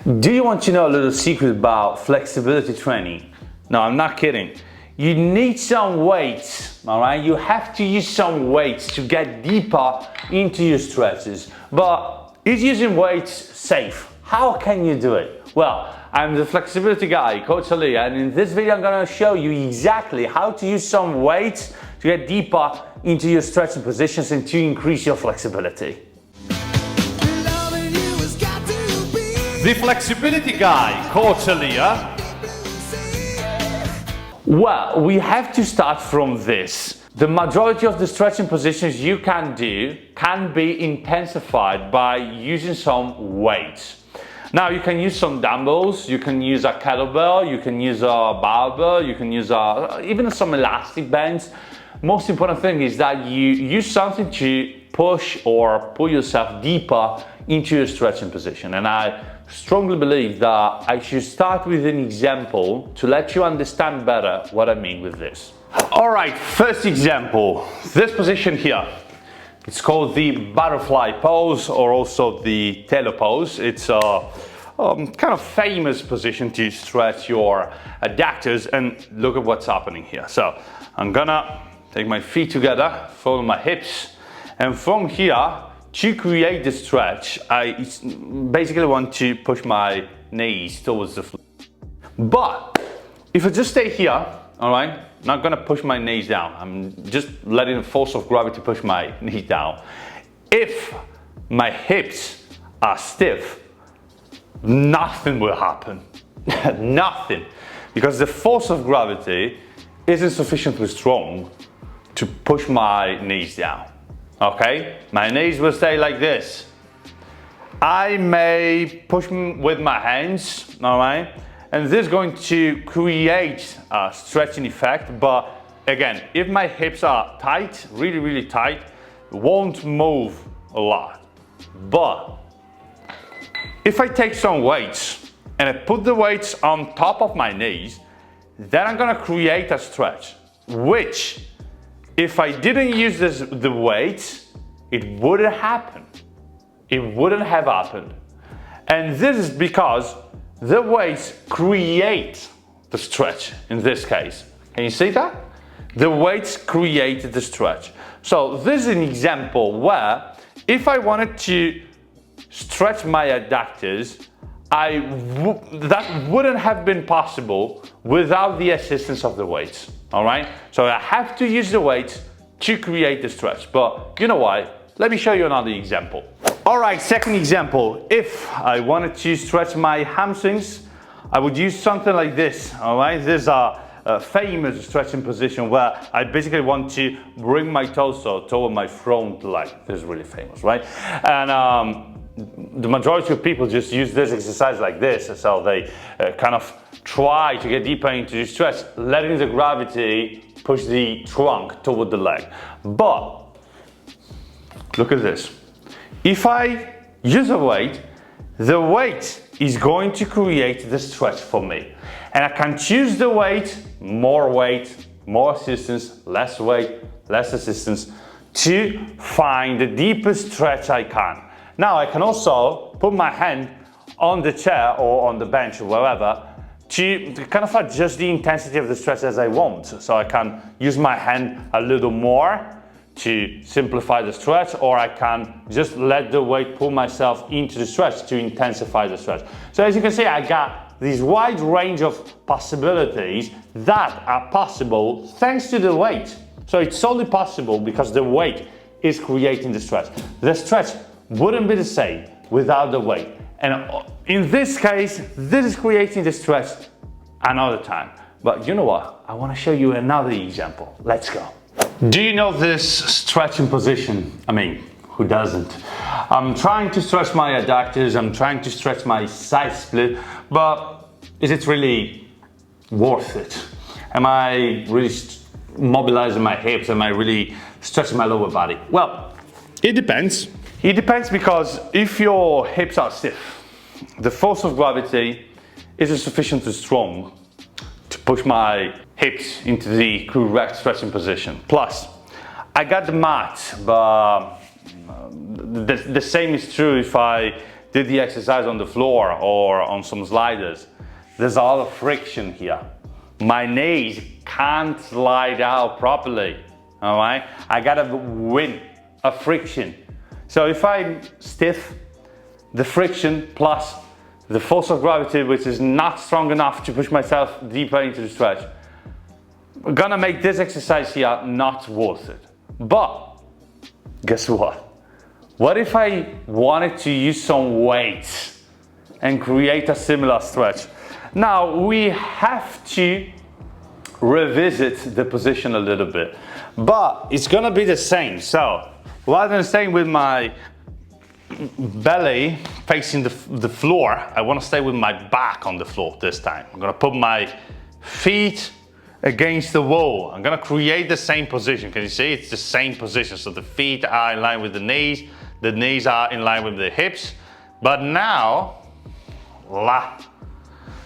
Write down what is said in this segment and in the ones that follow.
Do you want to know a little secret about flexibility training? No, I'm not kidding. You need some weights, all right? You have to use some weights to get deeper into your stretches. But is using weights safe? How can you do it? Well, I'm the flexibility guy, Coach Ali, and in this video I'm gonna show you exactly how to use some weights to get deeper into your stretching positions and to increase your flexibility. The flexibility guy, Coach Ali. Well, we have to start from this. The majority of the stretching positions you can do can be intensified by using some weights. Now you can use some dumbbells, you can use a kettlebell, you can use a barbell, you can use even some elastic bands. Most important thing is that you use something to push or pull yourself deeper into your stretching position. And I strongly believe that I should start with an example to let you understand better what I mean with this. All right, first example, this position here. It's called the butterfly pose or also the tailor pose. It's a kind of famous position to stretch your adductors, and look at what's happening here. So I'm gonna take my feet together, follow my hips, and from here, to create the stretch, I basically want to push my knees towards the floor. But if I just stay here, all right, not gonna push my knees down. I'm just letting the force of gravity push my knees down. If my hips are stiff, nothing will happen. Nothing. Because the force of gravity isn't sufficiently strong to push my knees down. Okay, my knees will stay like this. I may push them with my hands, all right, and this is going to create a stretching effect. But again, if my hips are tight, really tight, it won't move a lot. But if I take some weights and I put the weights on top of my knees, then I'm gonna create a stretch, which if I didn't use the weights, it wouldn't happen. It wouldn't have happened. And this is because the weights create the stretch in this case. Can you see that? The weights create the stretch. So this is an example where if I wanted to stretch my adductors, that wouldn't have been possible without the assistance of the weights. All right, so I have to use the weights to create the stretch. But you know what? Let me show you another example. All right, second example. If I wanted to stretch my hamstrings, I would use something like this. All right, this is a famous stretching position where I basically want to bring my torso toward my front leg. This is really famous, right? And the majority of people just use this exercise like this, so they kind of try to get deeper into the stretch, letting the gravity push the trunk toward the leg. But look at this. If I use a weight, the weight is going to create the stretch for me. And I can choose the weight, more assistance, less weight, less assistance, to find the deepest stretch I can. Now I can also put my hand on the chair or on the bench or wherever to kind of adjust the intensity of the stretch as I want. So I can use my hand a little more to simplify the stretch, or I can just let the weight pull myself into the stretch to intensify the stretch. So as you can see, I got this wide range of possibilities that are possible thanks to the weight. So it's only possible because the weight is creating the stretch. The stretch wouldn't be the same without the weight. And in this case, this is creating the stretch another time. But you know what? I want to show you another example. Let's go. Do you know this stretching position? I mean, who doesn't? I'm trying to stretch my adductors, I'm trying to stretch my side split, but is it really worth it? Am I really mobilizing my hips? Am I really stretching my lower body? Well, it depends. It depends because if your hips are stiff, the force of gravity isn't sufficiently strong to push my hips into the correct stretching position. Plus, I got the mat, but the same is true if I did the exercise on the floor or on some sliders, there's a lot of friction here. My knees can't slide out properly, all right? I gotta win a friction. So if I'm stiff, the friction plus the force of gravity, which is not strong enough to push myself deeper into the stretch, we're gonna make this exercise here not worth it. But guess what? What if I wanted to use some weights and create a similar stretch? Now we have to revisit the position a little bit, but it's gonna be the same. So rather than staying with my belly facing the floor, I want to stay with my back on the floor this time. I'm going to put my feet against the wall. I'm going to create the same position. Can you see? It's the same position. So the feet are in line with the knees are in line with the hips. But now,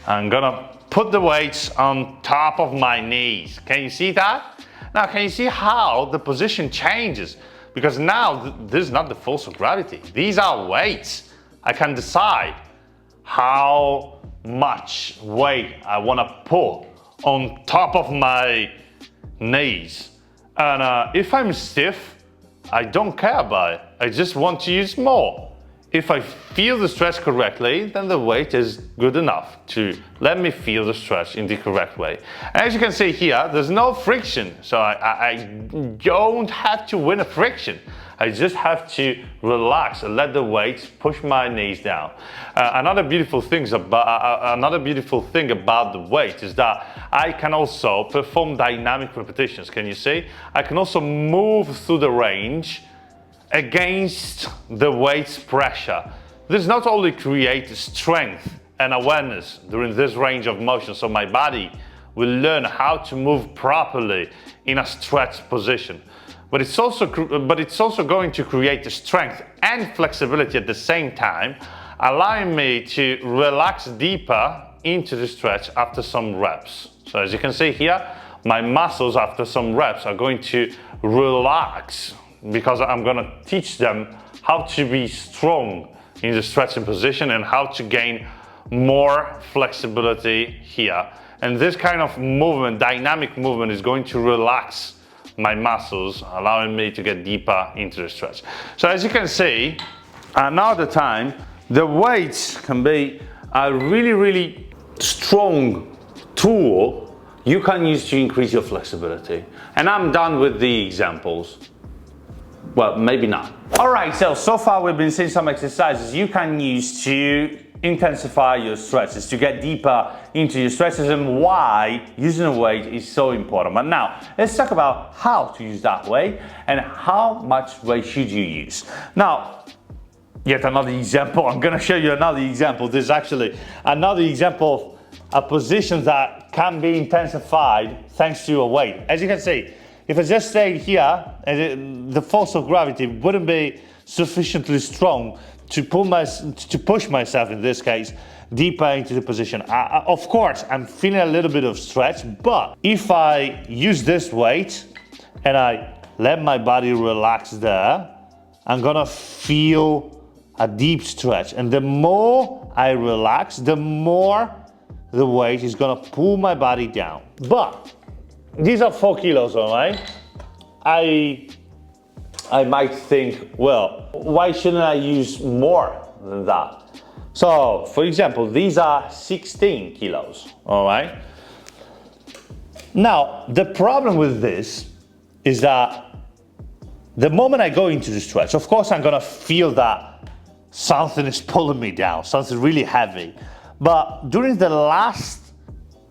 I'm going to put the weights on top of my knees. Can you see that? Now, can you see how the position changes? Because now this is not the force of gravity. These are weights. I can decide how much weight I want to put on top of my knees. And if I'm stiff, I don't care about it. I just want to use more. If I feel the stretch correctly, then the weight is good enough to let me feel the stretch in the correct way. And as you can see here, there's no friction. So I don't have to win a friction. I just have to relax and let the weight push my knees down. Another beautiful thing about the weight is that I can also perform dynamic repetitions. Can you see? I can also move through the range against the weight's pressure. This not only creates strength and awareness during this range of motion, so my body will learn how to move properly in a stretched position, but it's also going to create the strength and flexibility at the same time, allowing me to relax deeper into the stretch after some reps. So as you can see here, my muscles after some reps are going to relax, because I'm going to teach them how to be strong in the stretching position and how to gain more flexibility here. And this kind of movement, dynamic movement, is going to relax my muscles, allowing me to get deeper into the stretch. So as you can see, another time, the weights can be a really, really strong tool you can use to increase your flexibility. And I'm done with the examples. Well, maybe not. All right, so far we've been seeing some exercises you can use to intensify your stretches, to get deeper into your stretches, and why using a weight is so important. But now, let's talk about how to use that weight and how much weight should you use. Now, yet another example. I'm gonna show you another example. This is actually another example of a position that can be intensified thanks to a weight. As you can see, if I just stayed here, the force of gravity wouldn't be sufficiently strong to push myself, in this case, deeper into the position. Of course, I'm feeling a little bit of stretch, but if I use this weight and I let my body relax there, I'm gonna feel a deep stretch. And the more I relax, the more the weight is gonna pull my body down. But these are 4 kilos, all right? I might think, well, why shouldn't I use more than that? So, for example, these are 16 kilos, all right? Now, the problem with this is that the moment I go into the stretch, of course, I'm gonna feel that something is pulling me down, something really heavy. But during the last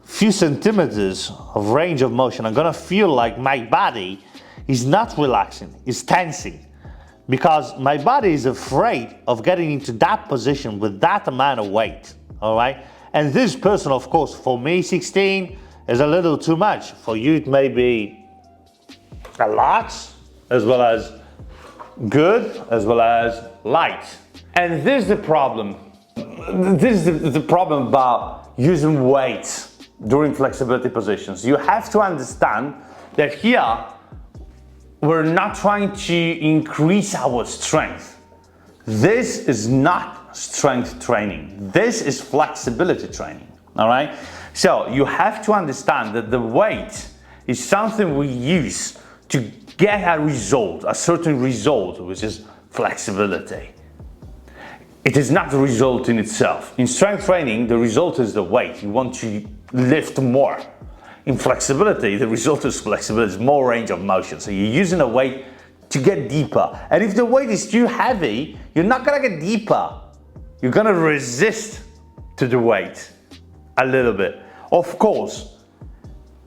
few centimeters of range of motion, I'm gonna feel like my body is not relaxing, it's tensing, because my body is afraid of getting into that position with that amount of weight, all right? And this person, of course, for me, 16 is a little too much. For you, it may be a lot, as well as good, as well as light. And this is the problem. This is the problem about using weights during flexibility positions. You have to understand that here, we're not trying to increase our strength. This is not strength training. This is flexibility training, all right? So you have to understand that the weight is something we use to get a result, a certain result, which is flexibility. It is not the result in itself. In strength training, the result is the weight. You want to lift more. In flexibility, the result is flexibility, it's more range of motion. So you're using a weight to get deeper. And if the weight is too heavy, you're not gonna get deeper. You're gonna resist to the weight a little bit. Of course,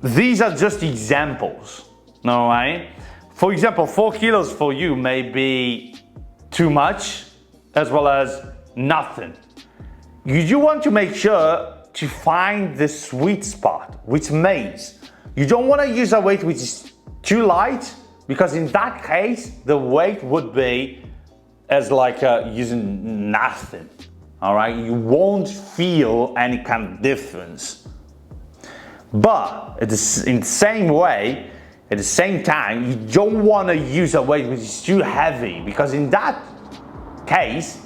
these are just examples, all right? For example, 4 kilos for you may be too much, as well as nothing. You want to make sure to find the sweet spot, which means you don't want to use a weight which is too light, because in that case, the weight would be as like using nothing, all right? You won't feel any kind of difference. But in the same way, at the same time, you don't want to use a weight which is too heavy, because in that case,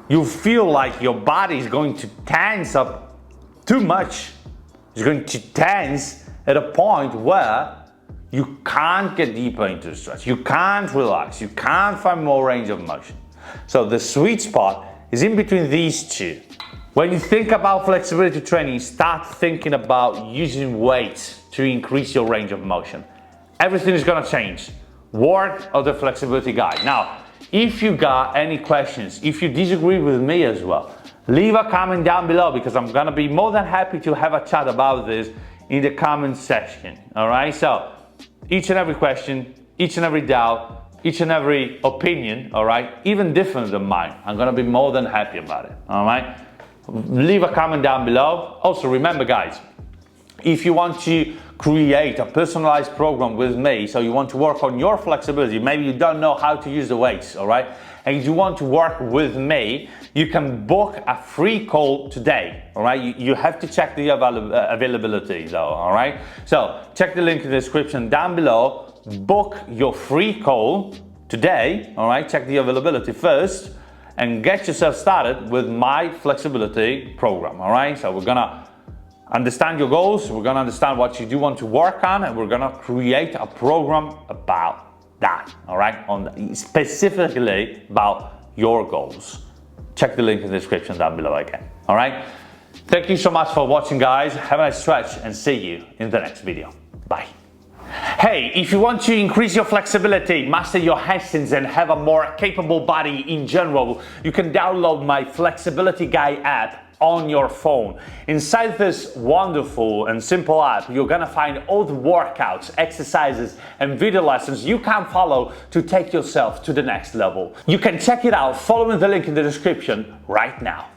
you feel like your body is going to tense up too much. It's going to tense at a point where you can't get deeper into the stretch. You can't relax. You can't find more range of motion. So the sweet spot is in between these two. When you think about flexibility training, start thinking about using weights to increase your range of motion. Everything is gonna change. Word of the flexibility guide. Now, if you got any questions, if you disagree with me as well, leave a comment down below, because I'm gonna be more than happy to have a chat about this in the comment section, all right? So, each and every question, each and every doubt, each and every opinion, all right, even different than mine, I'm gonna be more than happy about it, all right? Leave a comment down below. Also, remember guys, if you want to create a personalized program with me, so you want to work on your flexibility, maybe you don't know how to use the weights, all right, and you want to work with me, you can book a free call today, all right? You have to check the availability though, all right? So check the link in the description down below, book your free call today, all right? Check the availability first and get yourself started with my flexibility program, all right? So we're gonna understand your goals, we're gonna understand what you do want to work on, and we're gonna create a program about that, all right? Specifically about your goals. Check the link in the description down below again, all right? Thank you so much for watching, guys. Have a nice stretch and see you in the next video. Bye. Hey, if you want to increase your flexibility, master your hamstrings, and have a more capable body in general, you can download my Flexibility Guide app on your phone. Inside this wonderful and simple app, you're gonna find all the workouts, exercises, and video lessons you can follow to take yourself to the next level. You can check it out following the link in the description right now.